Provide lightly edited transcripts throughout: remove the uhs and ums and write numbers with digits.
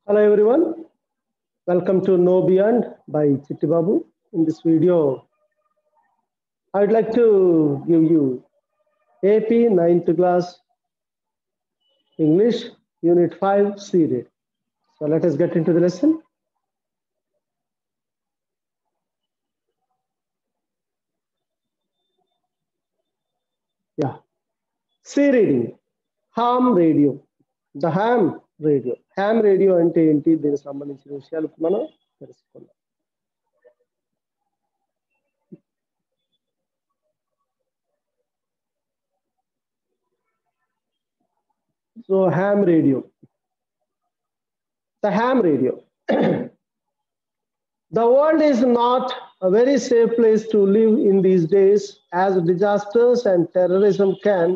Hello everyone, welcome to Know Beyond by Chitti Babu. In this video, I'd like to give you AP 9th class English Unit 5 C-Read. So let us get into the lesson. C-Reading, ham radio. The ham radio. Ham radio అంటే ఏంటి, దీనికి సంబంధించిన విషయాలు మనం తెలుసుకుందాం. So ham radio. The ham radio. The world is not a very safe place to live in these days, as disasters and terrorism can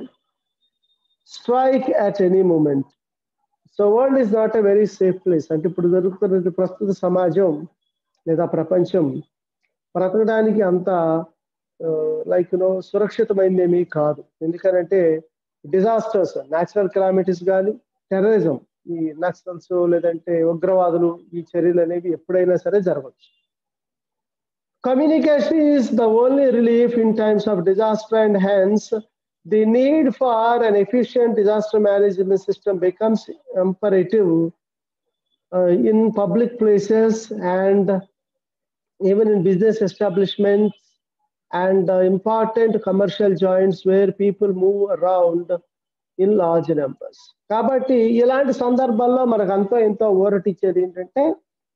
strike at any moment. So world is not a very safe place. అంటే ఇప్పుడు జరుగుతున్న ప్రస్తుత సమాజం లేదా ప్రపంచం బ్రతకడానికి అంత సురక్షితమైందేమీ కాదు. ఎందుకంటే డిజాస్టర్స్, న్యాచురల్ కెలామిటీస్ కానీ టెర్రరిజం, ఈ నక్సల్స్ లేదంటే ఉగ్రవాదులు, ఈ చర్యలు అనేవి ఎప్పుడైనా సరే జరగవచ్చు. Communication is the only relief in times of disaster, and hence the need for an efficient disaster management system becomes imperative in public places and even in business establishments and important commercial joints where people move around in large numbers. కాబట్టి ఇలాంటి సందర్భాల్లో మనకు అంతా ఎంతో ఊరటిచ్చేది ఏంటంటే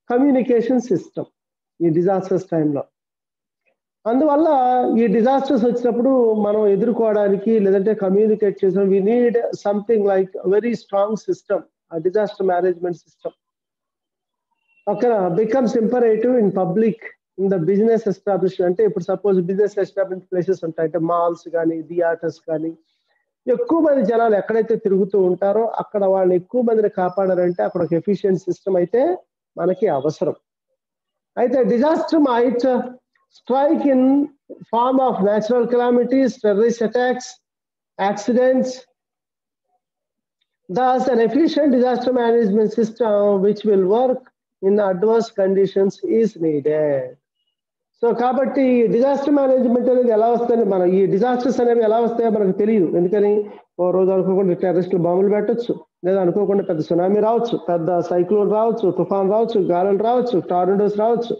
communication system ఈ disasters టైంలో. అందువల్ల ఈ డిజాస్టర్స్ వచ్చినప్పుడు మనం ఎదుర్కోవడానికి లేదంటే కమ్యూనికేట్ చేసాం, we need something like very strong system, disaster management system. అక్కడ becomes imperative in public, in the business establishment. అంటే ఇప్పుడు సపోజ్ బిజినెస్ ఎస్టాబ్లిష్మెంట్ ప్లేసెస్ ఉంటాయి, అంటే మాల్స్ కానీ థియేటర్స్ కానీ, ఎక్కువ మంది జనాలు ఎక్కడైతే తిరుగుతూ ఉంటారో అక్కడ వాళ్ళని ఎక్కువ మందిని కాపాడారంటే అక్కడ ఒక ఎఫిషియెంట్ సిస్టమ్ అయితే మనకి అవసరం. అయితే disaster might strike in form of natural calamities, terrorist attacks, accidents. Thus, an efficient disaster management system which will work in adverse conditions is needed. So కాబట్టి డిజాస్టర్ మేనేజ్మెంట్ అనేది ఎలా వస్తుంది, మన ఈ డిజాస్టర్స్ అనేవి ఎలా వస్తాయో మనకు తెలియదు. ఎందుకని ఓ రోజు అనుకోకుండా టెర్రరిస్టులు బాంబులు పెట్టచ్చు, లేదా అనుకోకుండా పెద్ద సునామీ రావచ్చు, పెద్ద సైక్లోన్ రావచ్చు, తుఫాన్ రావచ్చు, గాలులు రావచ్చు, టార్నడోస్ రావచ్చు,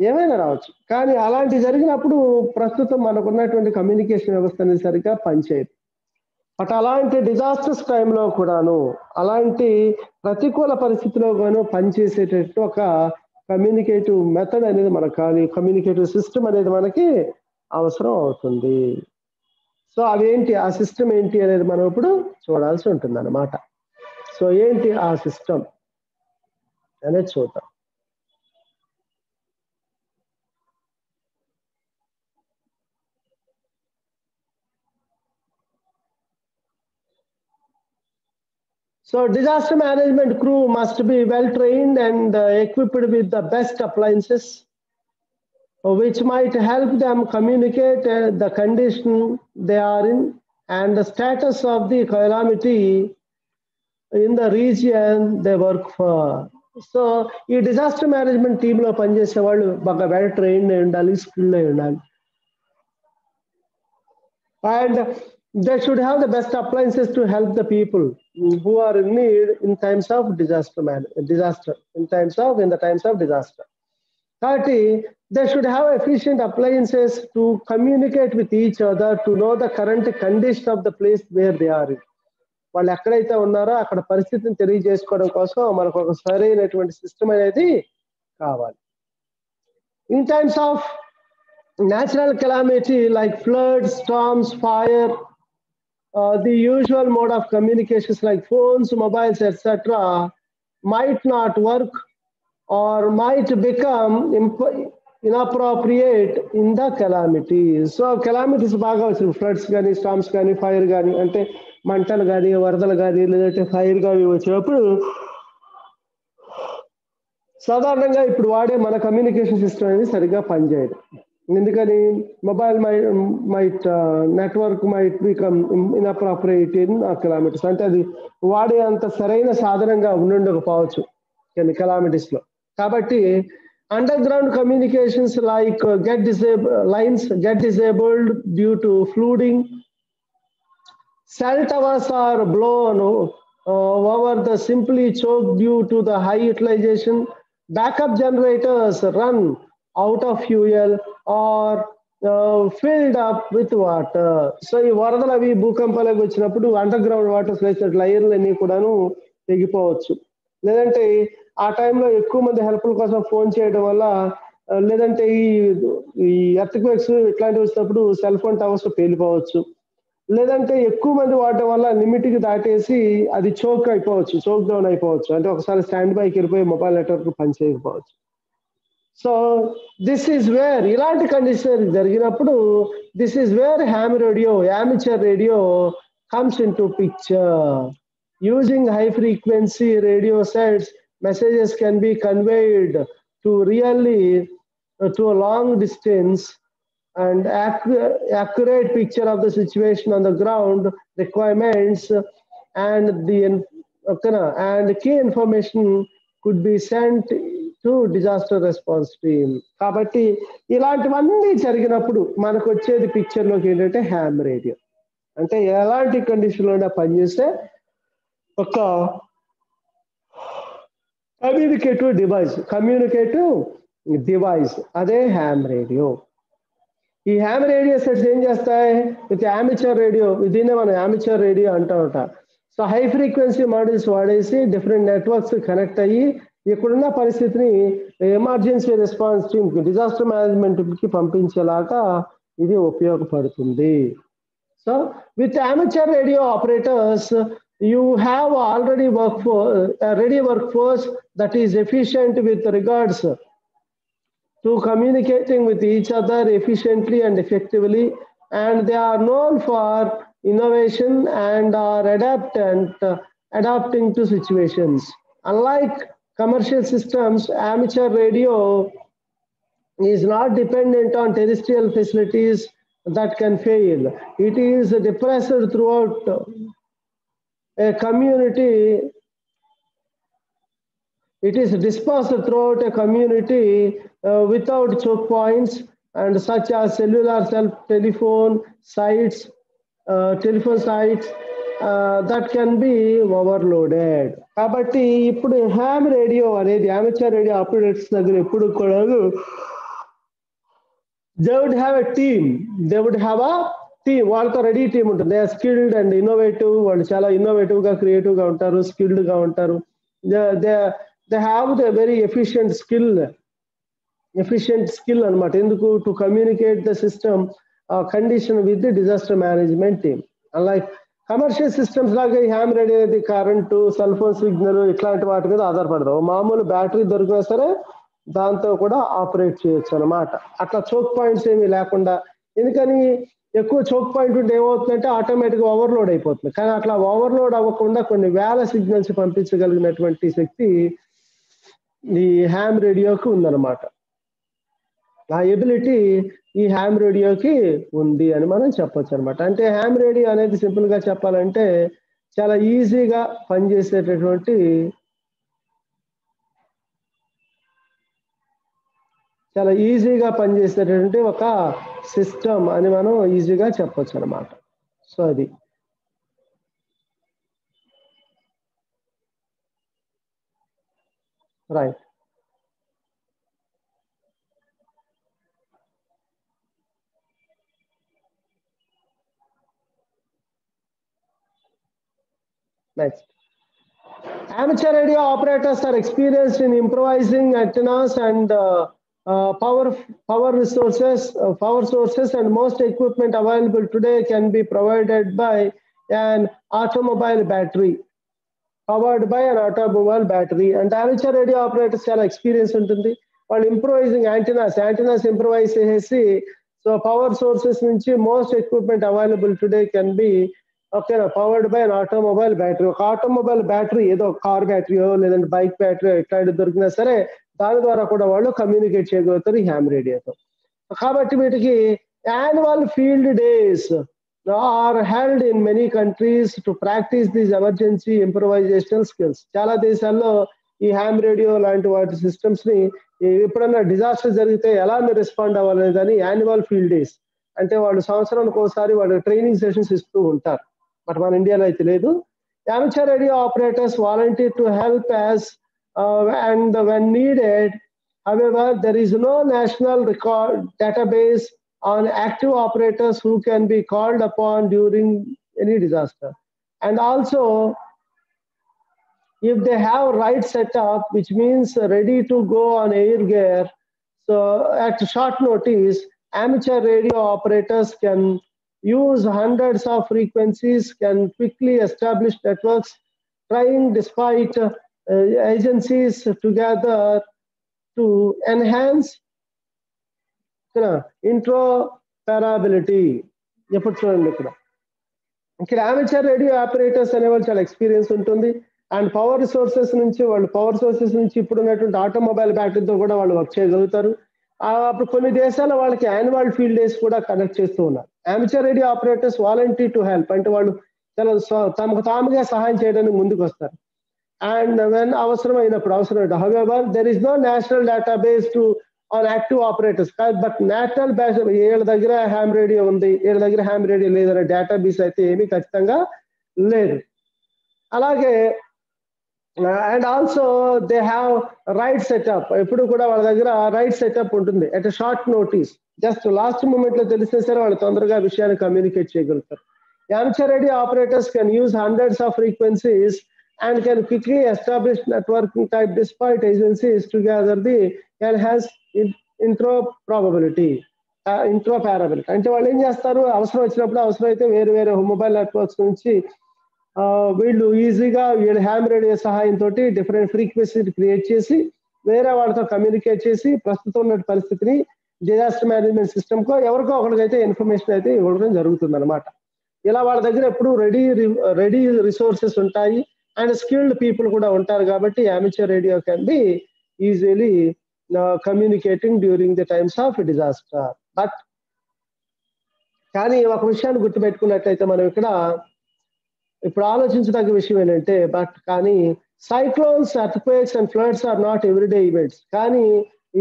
ఏమైనా రావచ్చు. కానీ అలాంటి జరిగినప్పుడు ప్రస్తుతం మనకున్నటువంటి కమ్యూనికేషన్ వ్యవస్థ అనేది సరిగ్గా పనిచేయదు. బట్ అలాంటి డిజాస్టర్స్ టైంలో కూడాను, అలాంటి ప్రతికూల పరిస్థితిలో గాను పనిచేసేటట్టు ఒక కమ్యూనికేటివ్ మెథడ్ అనేది మనకు కానీ కమ్యూనికేటివ్ సిస్టమ్ అనేది మనకి అవసరం అవుతుంది. సో అవేంటి, ఆ సిస్టమ్ ఏంటి అనేది మనం ఇప్పుడు చూడాల్సి ఉంటుంది అన్నమాట. సో ఏంటి ఆ సిస్టమ్ అనేది చూద్దాం. So disaster management crew must be well trained and equipped with the best appliances, which might help them communicate the condition they are in and the status of the calamity in the region they work for. So ఈ disaster management టీంలో పనిచేసే వాళ్ళు బాగా well trained అయి ఉండాలి, skilled అయి ఉండాలి. And they should have the best appliances to help the people who are in need in times of in the times of disaster. కాబట్టి they should have efficient appliances to communicate with each other to know the current condition of the place where they are in. వాళ్ళు ఎక్కడైతే ఉన్నారో అక్కడ పరిస్థితిని తెలియజేసుకోవడం కోసం మనకు ఒక సరైనటువంటి సిస్టమ్ అనేది కావాలి. In times of natural calamity like floods, storms, fire, the usual mode of communications like phones, mobiles, etc. might not work or might become inappropriate in the calamities. So calamities బాగా వచ్చిన floods కానీ, storms కానీ, fire కానీ, అంటే మంటలు కానీ, వరదలు కానీ, లేదంటే ఫైర్ కానీ వచ్చినప్పుడు సాధారణంగా ఇప్పుడు వాడే మన కమ్యూనికేషన్ సిస్టమ్ అనేది సరిగ్గా పనిచేయదు. ఎందుకని mobile might network might become inappropriate in kilometres, అంటే అది వాడే అంత సరైన సాధనంగా ఉండకపోవచ్చు. calamities లో. కాబట్టి underground communications like lines get disabled due to flooding. Cell towers are blown over the simply choke due to the high utilization. Backup generators run out of fuel or filled up with water. So ఈ వరదలు అవి భూకంపాలకు వచ్చినప్పుడు under ground waters వేసినట్టు లైర్లు అన్ని కూడాను తెగిపోవచ్చు. లేదంటే ఆ టైంలో ఎక్కువ మంది హెల్ప్ల కోసం ఫోన్ చేయడం వల్ల, లేదంటే ఈ ఎర్త్క్వేక్స్ ఇట్లాంటివి వచ్చినప్పుడు సెల్ ఫోన్ టవర్స్ పేలిపోవచ్చు. లేదంటే ఎక్కువ మంది వాడటం వల్ల లిమిట్కి దాటేసి అది చోక్ అయిపోవచ్చు, చోక్ డౌన్ అయిపోవచ్చు. అంటే ఒకసారి స్టాండ్ బైకి వెళ్ళిపోయి మొబైల్ నెట్వర్క్ పనిచేయకపోవచ్చు. సో దిస్ ఈజ్ వేర్ ఇలాంటి కండిషన్ జరిగినప్పుడు this is where ham radio, amateur radio comes into picture. Using high frequency radio sets, messages can be conveyed to a long distance, and accurate picture of the situation on the ground requirements and key information could be sent to disaster response team. కాబట్టి ఇలాంటివన్నీ జరిగినప్పుడు మనకు వచ్చేది picture లోకి ఏంటంటే Ham radio. అంటే ఎలాంటి condition లో పనిచేస్తే ఒక కమ్యూనికేటివ్ డివైస్ అదే హ్యామ్ రేడియో. ఈ హ్యామ్ రేడియో సెట్స్ ఏం చేస్తాయి, విత్ amateur రేడియో, దీన్నే మనం amateur రేడియో అంటామట. సో హై ఫ్రీక్వెన్సీ మాడ్యూల్స్ వాడేసి డిఫరెంట్ నెట్వర్క్స్ కనెక్ట్ అయ్యి ఇక్కడున్న పరిస్థితిని ఎమర్జెన్సీ రెస్పాన్స్ టీమ్ కి, డిజాస్టర్ మేనేజ్మెంట్ కి పంపించేలాగా ఇది ఉపయోగపడుతుంది. So with amateur radio operators you have already ready workforce that is efficient with regards to communicating with each other efficiently and effectively, and they are known for innovation and are adapting to situations. Unlike commercial systems, amateur radio is not dependent on terrestrial facilities that can fail. It is dispersed throughout a community. It is dispersed throughout a community without choke points, and such as cellular telephone sites that can be overloaded. కాబట్టి ఇప్పుడు ham radio అనేది amateur radio operators దగ్గర ఎప్పుడు కూడా they would have a team. వాళ్ళతో ready team ఉంటుంది. They are skilled and innovative. వాళ్ళు చాలా ఇన్నోవేటివ్ గా, క్రియేటివ్ గా ఉంటారు, స్కిల్డ్ గా ఉంటారు. They have the very efficient skill అనమాట. ఎందుకు? To communicate the system condition with the disaster management team. Like commercial systems లాగా ఈ హ్యామ్ రేడియో అనేది కరెంటు, సెల్ ఫోన్ సిగ్నల్ ఇట్లాంటి వాటి మీద ఆధారపడదు. మామూలు బ్యాటరీ దొరికినా సరే దాంతో కూడా ఆపరేట్ చేయొచ్చు అనమాట. అట్లా చోక్ పాయింట్స్ ఏమీ లేకుండా. ఎందుకని? ఎక్కువ చోక్ పాయింట్ ఉంటే ఏమవుతుందంటే ఆటోమేటిక్గా ఓవర్లోడ్ అయిపోతుంది. కానీ అట్లా ఓవర్లోడ్ అవ్వకుండా కొన్ని వేల సిగ్నల్స్ పంపించగలిగినటువంటి శక్తి ఈ హ్యామ్ రేడియోకి ఉందన్నమాట. ఆ ఎబిలిటీ ఈ హ్యామ్ రేడియోకి ఉంది అని మనం చెప్పొచ్చు అనమాట. అంటే హ్యామ్ రేడియో అనేది సింపుల్ గా చెప్పాలంటే చాలా ఈజీగా పనిచేసేటటువంటి ఒక సిస్టమ్ అని మనం ఈజీగా చెప్పొచ్చు అనమాట. సో అది right. Next, amateur radio operators are experienced in improvising antennas and power sources, and most equipment available today can be provided by an automobile battery. Powered by an automobile battery. And amateur radio operators చాలా experience ఉంటుంది. వాళ్ళు improvising antennas improvise చేసేసి, so power sources నుంచి most equipment available today can be powered by an automobile battery. ఒక automobile battery, ఏదో car బ్యాటరీయో లేదంటే bike battery ఇట్లాంటివి దొరికినా సరే దాని ద్వారా కూడా వాళ్ళు కమ్యూనికేట్ చేయగలుగుతారు ఈ హ్యామ్ రేడియోతో. కాబట్టి వీటికి annual field days are held in many countries to practice these emergency improvisational skills. చాలా దేశాల్లో ఈ హ్యామ్ రేడియో లాంటి వాటి సిస్టమ్స్ ని ఎప్పుడన్నా డిజాస్టర్ జరిగితే ఎలా మీరు రెస్పాండ్ అవ్వాలనేదని యాన్యువల్ ఫీల్డ్ డేస్ అంటే వాళ్ళు సంవత్సరానికి ఒకసారి వాళ్ళు ట్రైనింగ్ సెషన్స్ ఇస్తూ ఉంటారు. బట్ మన ఇండియాలో అయితే లేదు. Amateur radio operators volunteer to help as and when needed. However, there is no national record database on active operators who can be called upon during any disaster. And also, if they have right setup, which means ready to go on air gear, so at short notice, amateur radio operators can use hundreds of frequencies, can quickly establish networks, trying despite agencies together to enhance interoperability. ఇప్పుడు చూడండి ఇక్కడ amateur radio operators అనే వాళ్ళు చాలా experience ఉంటుంది. And power resources నుంచి ఇప్పుడు ఉన్నటువంటి ఆటోమొబైల్ బ్యాటరీతో కూడా వాళ్ళు వర్క్ చేయగలుగుతారు. అప్పుడు కొన్ని దేశాల్లో వాళ్ళకి యాన్యువల్ ఫీల్డ్ డేస్ కూడా కండక్ట్ చేస్తూ ఉన్నారు. Amateur radio operators volunteer to help అంటే వాళ్ళు చాలా తమకు తాముగా సహాయం చేయడానికి ముందుకు వస్తారు. అండ్ వెన్ అవసరం. However there is no national database to on active operators. But national base వీళ్ళ దగ్గర హ్యామ్ రేడియో ఉంది, వీళ్ళ దగ్గర హ్యామ్ రేడియో లేదనే డేటాబేస్ అయితే ఏమీ ఖచ్చితంగా లేదు. అలాగే and also they have right setup. ఎప్పుడు కూడా వాళ్ళ దగ్గర రైట్ సెటప్ ఉంటుంది. At short notice, just last moment లో తెలిస్తే సరే వాళ్ళు తొందరగా విషయాన్ని కమ్యూనికేట్ చేయగలుగుతారు. amateur radio operators can use hundreds of frequencies and can quickly establish networking type despite agencies together the enhance interoperability. అంటే వాళ్ళు ఏం చేస్తారు, అవసరం వచ్చినప్పుడు అవసరమైతే వేరే మొబైల్ నెట్వర్క్స్ నుంచి వీళ్ళు ఈజీగా వీళ్ళ హ్యామ్ రేడియో సహాయంతో డిఫరెంట్ ఫ్రీక్వెన్సీ క్రియేట్ చేసి వేరే వాళ్ళతో కమ్యూనికేట్ చేసి ప్రస్తుతం ఉన్న పరిస్థితిని డిజాస్టర్ మేనేజ్మెంట్ సిస్టమ్ కో ఎవరికో ఒకరికైతే ఇన్ఫర్మేషన్ అయితే ఇవ్వడం జరుగుతుంది అనమాట. ఇలా వాళ్ళ దగ్గర ఎప్పుడు రెడీ రిసోర్సెస్ ఉంటాయి అండ్ స్కిల్డ్ పీపుల్ కూడా ఉంటారు. కాబట్టి amateur radio can be easily communicating during the times of disaster. But కానీ ఒక విషయాన్ని గుర్తుపెట్టుకున్నట్లయితే మనం ఇక్కడ ఇప్పుడు ఆలోచించదగ్గ విషయం ఏంటంటే కానీ cyclones, earthquakes and floods are not everyday events. కానీ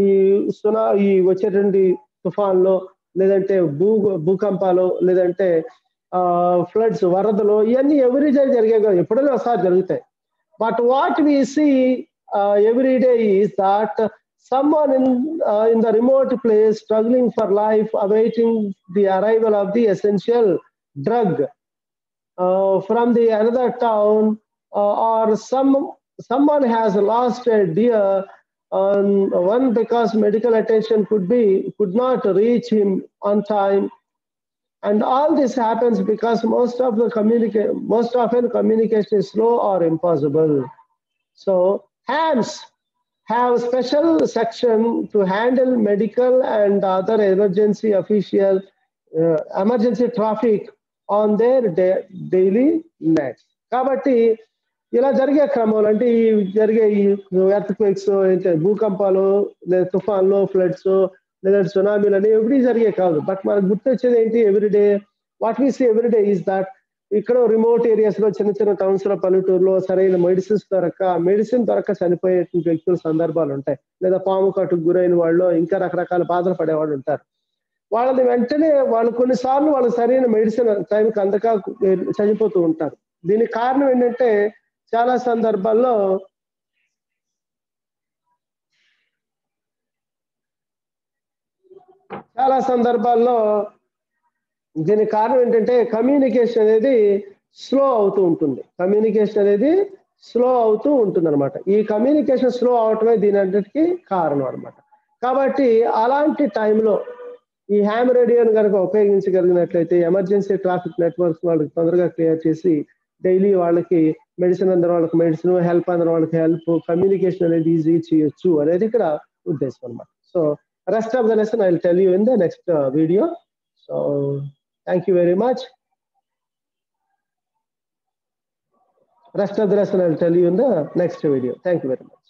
ఈ వచ్చేటువంటి తుఫాన్లో లేదంటే భూకంపాలు లేదంటే ఫ్లడ్స్, వరదలు ఇవన్నీ ఎవ్రీడే జరిగే ఎప్పుడైనా ఒకసారి జరుగుతాయి. But what we see every day is that someone in the remote place struggling for life, awaiting the arrival of the essential drug from the another town, or someone has lost a deer, one because medical attention could not reach him on time. And all this happens because most often communication is slow or impossible. So hams have special section to handle medical and other emergency traffic on their daily nets. కాబట్టి ఇలా జరిగే క్రమంలో అంటే ఈ జరిగే ఈ earthquakes, భూకంపాలు లేదా తుఫాన్లు, ఫ్లడ్స్ లేదా సునామీలు అని ఎవ్రీ జరిగే కాదు. బట్ మనకు గుర్తొచ్చేది ఏంటి everyday, what we see everyday is that ఇక్కడ రిమోట్ ఏరియాస్ లో చిన్న టౌన్స్ లో పల్లెటూరులో సరైన మెడిసిన్ దొరక చనిపోయే వ్యక్తుల సందర్భాలు ఉంటాయి. లేదా పాము కట్టుకు గురైన వాళ్ళు ఇంకా రకరకాల బాధలు పడేవాళ్ళు ఉంటారు. వాళ్ళని వెంటనే కొన్నిసార్లు వాళ్ళకి సరైన మెడిసిన్ టైంకి అందక చనిపోతూ ఉంటారు. దీనికి కారణం ఏంటంటే చాలా సందర్భాల్లో దీనికి కారణం ఏంటంటే కమ్యూనికేషన్ అనేది స్లో అవుతూ ఉంటుంది. అనమాట. ఈ కమ్యూనికేషన్ స్లో అవటమే దీని అన్నిటికీ కారణం అనమాట. కాబట్టి అలాంటి టైంలో ఈ హ్యామ్ రేడియోని కనుక ఉపయోగించగలిగినట్లయితే ఎమర్జెన్సీ ట్రాఫిక్ నెట్వర్క్స్ వాళ్ళకి తొందరగా క్లియర్ చేసి డైలీ వాళ్ళకి మెడిసిన్ అందరం వాళ్ళకి మెడిసిన్, హెల్ప్ అందరం వాళ్ళకి హెల్ప్, కమ్యూనికేషన్ అనేది ఈజీ చేయొచ్చు అనేది ఇక్కడ ఉద్దేశం అనమాట. So rest of the lesson I'll tell you in the next video. So thank you very much. Rest of the lesson I'll tell you in the next video. Thank you very much.